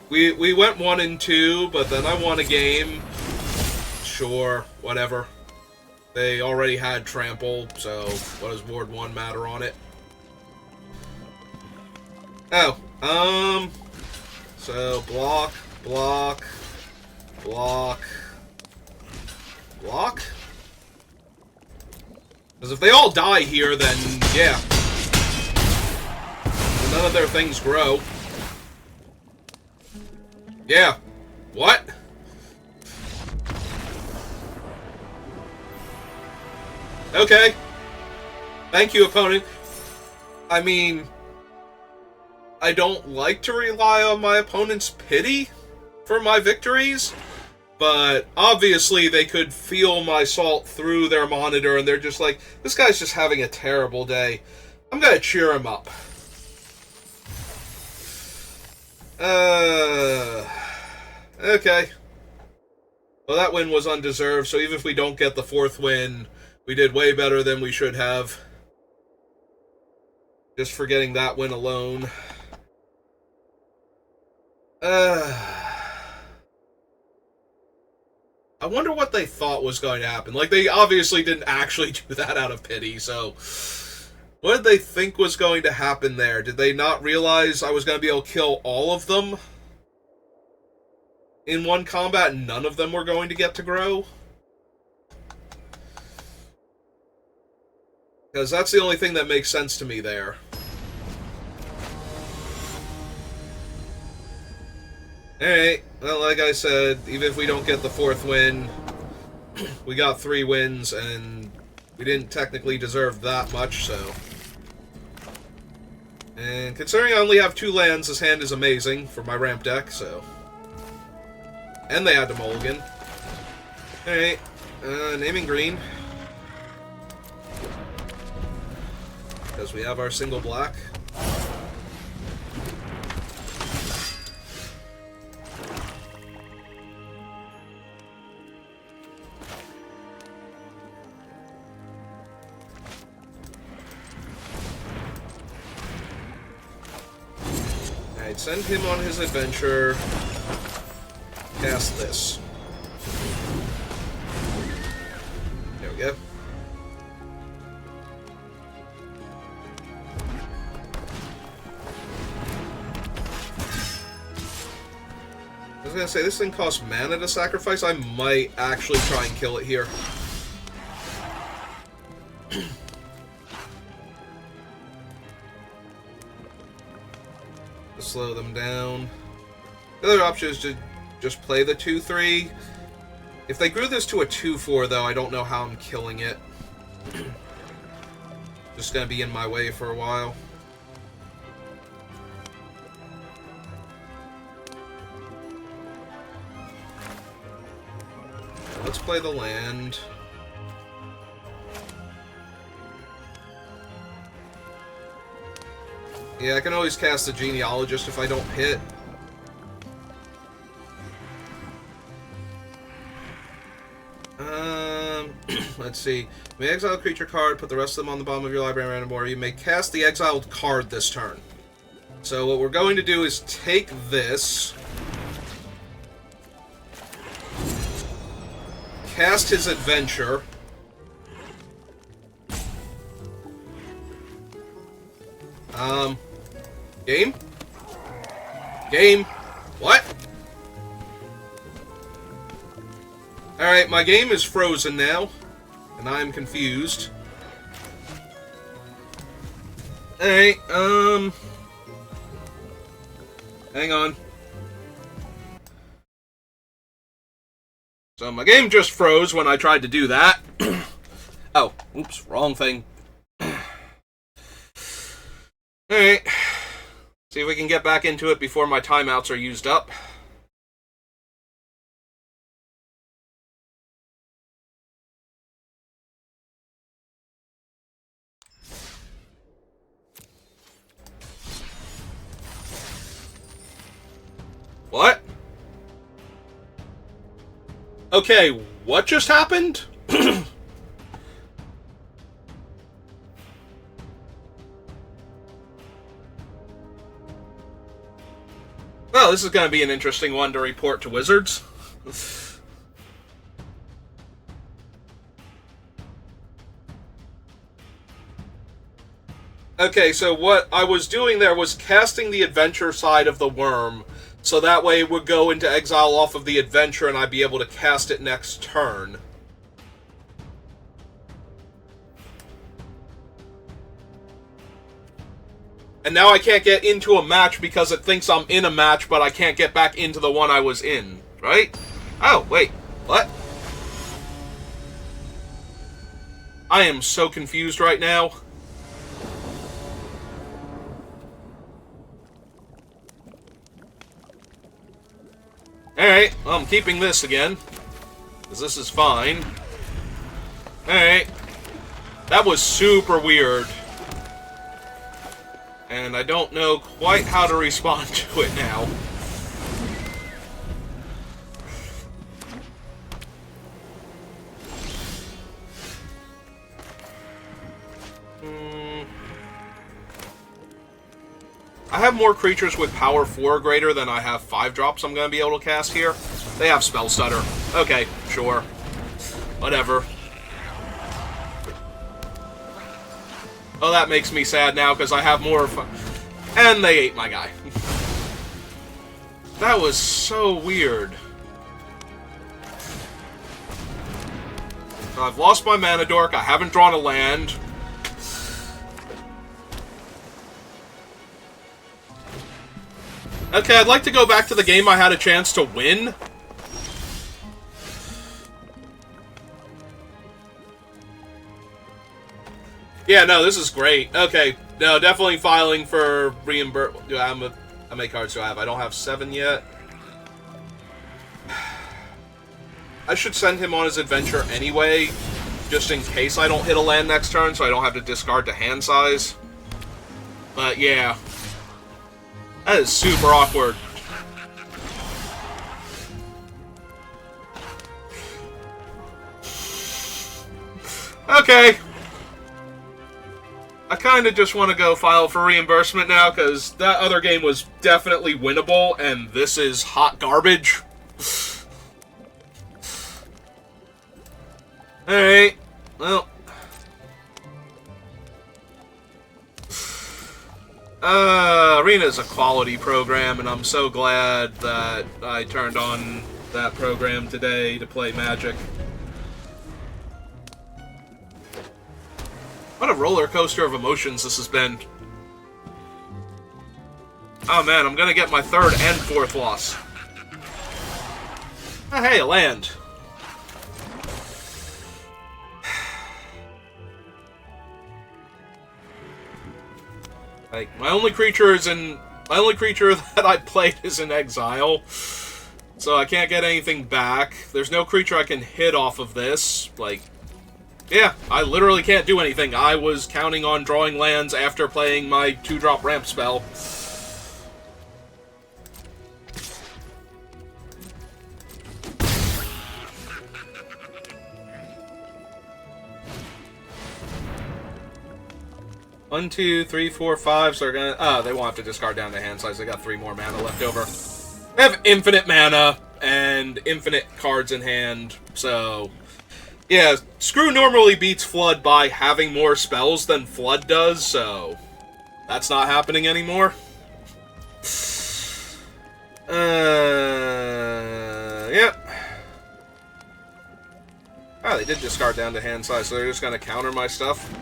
we went 1 and 2, but then I won a game. Sure, whatever. They already had Trample, so what does Ward 1 matter on it? Oh, so block, block, block, block? Because if they all die here, then, yeah. None of their things grow. Yeah. What? Okay. Thank you, opponent. I mean, I don't like to rely on my opponent's pity for my victories, but obviously they could feel my salt through their monitor, and they're just like, this guy's just having a terrible day. I'm gonna cheer him up. Okay. Well, that win was undeserved, so even if we don't get the 4th win, we did way better than we should have. Just for getting that win alone. I wonder what they thought was going to happen. Like, they obviously didn't actually do that out of pity, so... What did they think was going to happen there? Did they not realize I was going to be able to kill all of them in one combat and none of them were going to get to grow? Because that's the only thing that makes sense to me there. Alright, well, like I said, even if we don't get the 4th win, we got 3 wins, and we didn't technically deserve that much, so... And considering I only have 2 lands, this hand is amazing for my ramp deck, so... And they had to mulligan. Alright, naming green. Because we have our single black. Alright, send him on his adventure. Cast this. There we go. I was gonna say, this thing costs mana to sacrifice. I might actually try and kill it here. To slow them down. The other option is to just play the 2-3. If they grew this to a 2-4, though, I don't know how I'm killing it. Just gonna be in my way for a while. Let's play the land. Yeah, I can always cast the Genealogist if I don't hit. Let's see. You may exile a creature card, put the rest of them on the bottom of your library random order. You may cast the exiled card this turn. So what we're going to do is take this, cast his adventure, game? Game? What? Alright, my game is frozen now, and I'm confused. Alright, hang on. So my game just froze when I tried to do that. Oh, oops, wrong thing. Alright. See if we can get back into it before my timeouts are used up. What? Okay, what just happened? Well, this is going to be an interesting one to report to Wizards. Okay, so what I was doing there was casting the adventure side of the worm, so that way it would go into exile off of the adventure and I'd be able to cast it next turn. And now I can't get into a match because it thinks I'm in a match, but I can't get back into the one I was in, right? Oh, wait, what? I am so confused right now. Alright, well, I'm keeping this again. Because this is fine. Alright. That was super weird. And I don't know quite how to respond to it now. I have more creatures with power 4 or greater than I have 5 drops I'm going to be able to cast here. They have Spell Stutter. Okay, sure. Whatever. Oh, that makes me sad now because I have more... And they ate my guy. That was so weird. I've lost my Mana Dork. I haven't drawn a land. Okay, I'd like to go back to the game I had a chance to win. Yeah, no, this is great. Okay, no, definitely filing for reimbursement. How many cards do I have? I don't have 7 yet. I should send him on his adventure anyway, just in case I don't hit a land next turn, so I don't have to discard the hand size. But yeah. That is super awkward. Okay. I kind of just want to go file for reimbursement now, because that other game was definitely winnable, and this is hot garbage. Alright. Well. Arena is a quality program, and I'm so glad that I turned on that program today to play Magic. What a roller coaster of emotions this has been. Oh man, I'm gonna get my 3rd and 4th loss. Oh, hey, a land. Like, my only creature that I played is in exile, so I can't get anything back. There's no creature I can hit off of this. Like, yeah, I literally can't do anything. I was counting on drawing lands after playing my 2-drop ramp spell. One, two, three, four, five. So they're gonna. Oh, they won't have to discard down to hand size. They got 3 more mana left over. They have infinite mana and infinite cards in hand. So, yeah, Screw normally beats Flood by having more spells than Flood does. So, that's not happening anymore. Yep. Oh, they did discard down to hand size, so they're just gonna counter my stuff.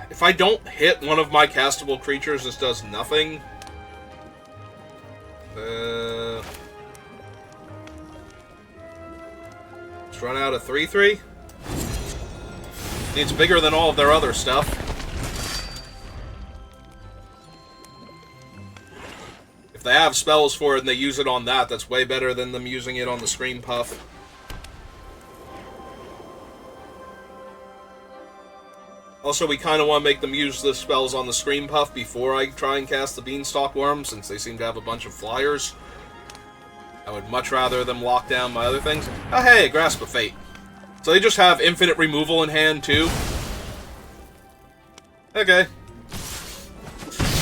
If I don't hit one of my castable creatures, this does nothing. Let's run out of 3/3. It's bigger than all of their other stuff. If they have spells for it and they use it on that, that's way better than them using it on the Scream Puff. Also, we kind of want to make them use the spells on the Scream Puff before I try and cast the Beanstalk Worm, since they seem to have a bunch of flyers. I would much rather them lock down my other things. Oh, hey, Grasp of Fate. So they just have infinite removal in hand, too? Okay.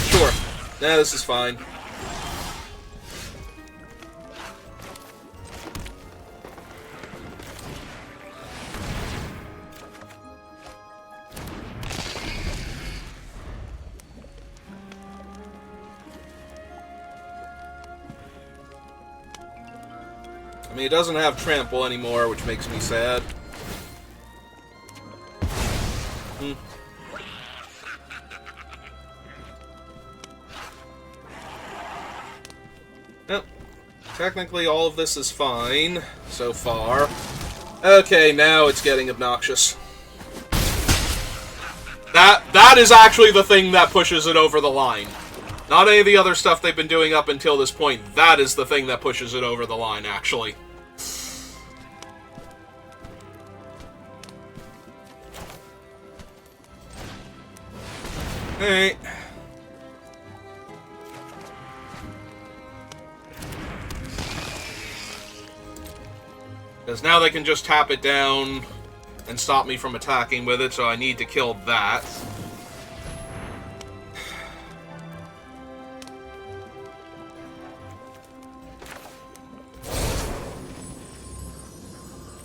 Sure. Nah, this is fine. I mean, it doesn't have Trample anymore, which makes me sad. Well, technically all of this is fine so far. Okay, now it's getting obnoxious. That is actually the thing that pushes it over the line. Not any of the other stuff they've been doing up until this point. That is the thing that pushes it over the line, actually. Alright. Because now they can just tap it down and stop me from attacking with it, so I need to kill that.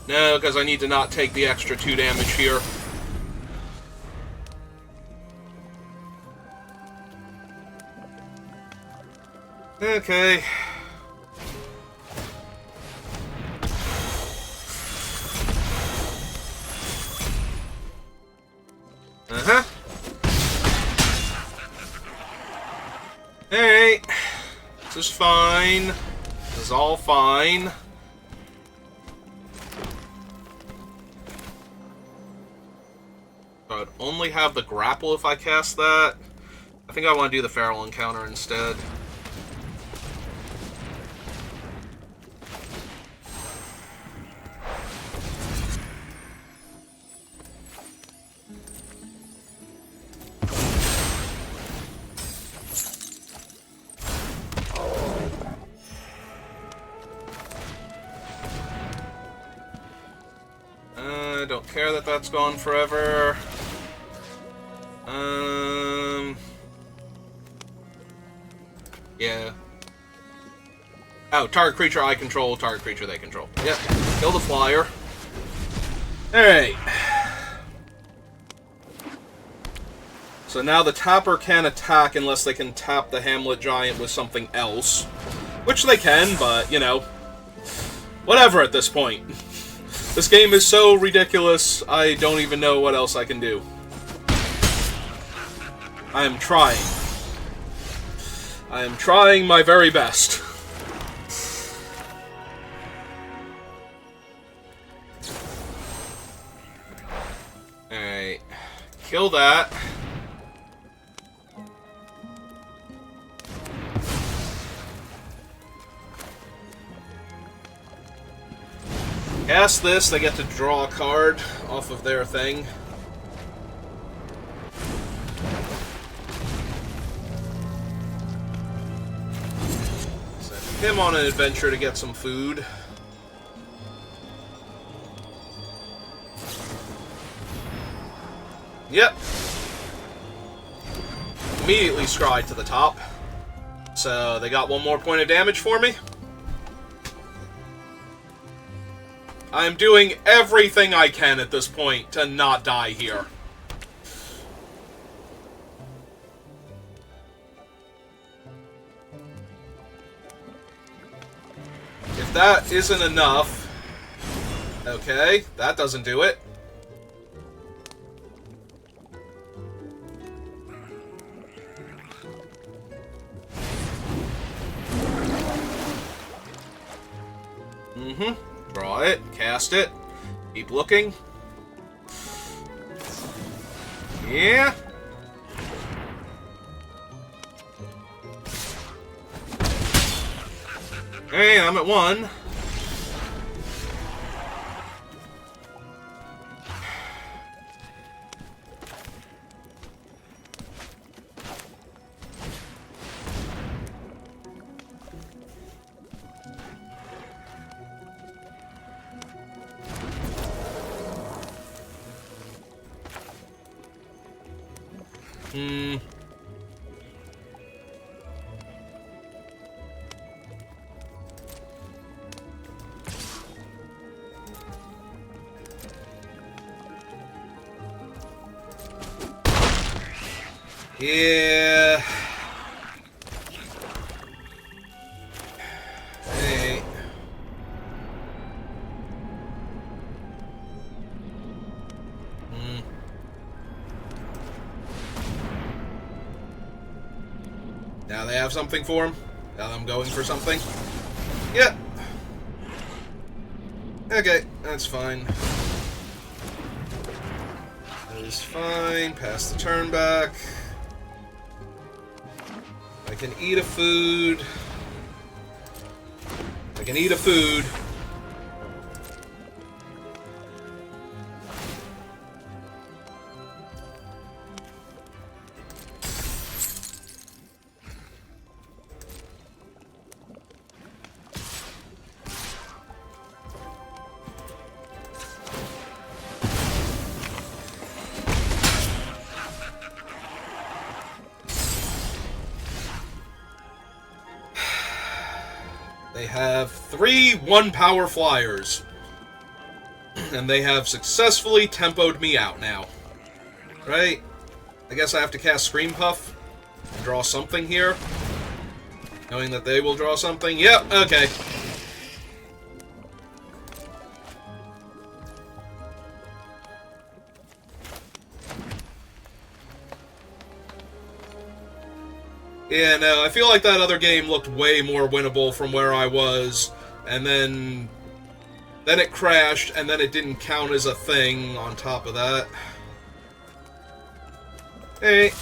No, because I need to not take the extra 2 damage here. Okay. Uh-huh. Alright. This is fine. This is all fine. I would only have the grapple if I cast that. I think I want to do the feral encounter instead. I don't care that that's gone forever. Yeah. Oh, target creature I control, target creature they control. Yep. Kill the flyer. Alright. So now the tapper can't attack unless they can tap the Hamlet Giant with something else. Which they can, but, you know. Whatever at this point. This game is so ridiculous, I don't even know what else I can do. I am trying. I am trying my very best. Alright. Kill that. Cast this, they get to draw a card off of their thing. Send him on an adventure to get some food. Yep. Immediately scryed to the top. So they got 1 more point of damage for me. I'm doing everything I can at this point to not die here. If that isn't enough... Okay, that doesn't do it. Draw it, cast it, keep looking. Yeah. Hey, I'm at 1. Yeah. Hey. Now they have something for him. Now I'm going for something. Yep. Okay, that's fine. That is fine. Pass the turn back. I can eat a food. I can eat a food. They have 3 1-power flyers. And they have successfully tempoed me out now. Right? I guess I have to cast Scream Puff and draw something here. Knowing that they will draw something. Yep, okay. Yeah, no, I feel like that other game looked way more winnable from where I was, and then it crashed, and then it didn't count as a thing on top of that. Hey.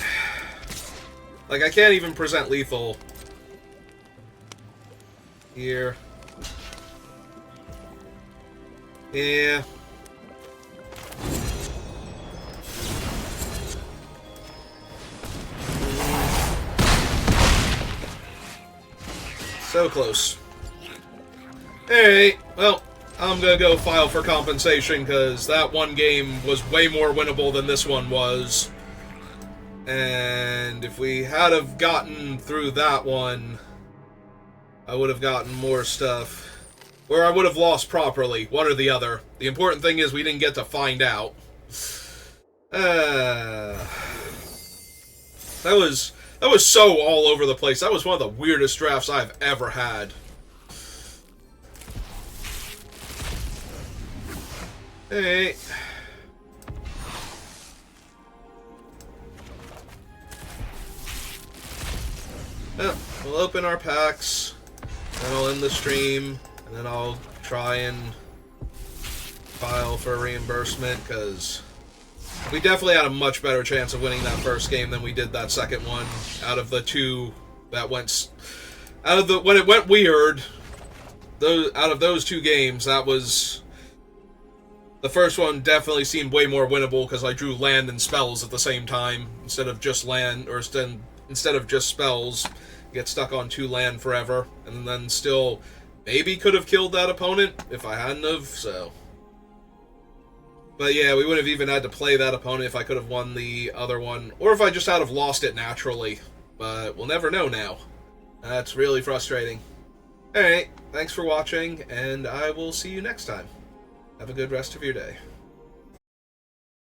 Like, I can't even present lethal. Here. Yeah. So close. Hey, well, I'm gonna go file for compensation, because that one game was way more winnable than this one was. And if we had have gotten through that one, I would have gotten more stuff. Or I would have lost properly, one or the other. The important thing is we didn't get to find out. That was so all over the place. That was one of the weirdest drafts I've ever had. Hey. Well, we'll open our packs, then I'll end the stream, and then I'll try and file for reimbursement, because we definitely had a much better chance of winning that first game than we did that second one. Out of the two that went... when it went weird, out of those 2 games, that was... The first one definitely seemed way more winnable, because I drew land and spells at the same time, instead of just land, or instead of just spells, get stuck on 2 land forever, and then still maybe could have killed that opponent if I hadn't have, so... But yeah, we wouldn't have even had to play that opponent if I could have won the other one, or if I just had have lost it naturally. But we'll never know now. That's really frustrating. Alright, thanks for watching, and I will see you next time. Have a good rest of your day.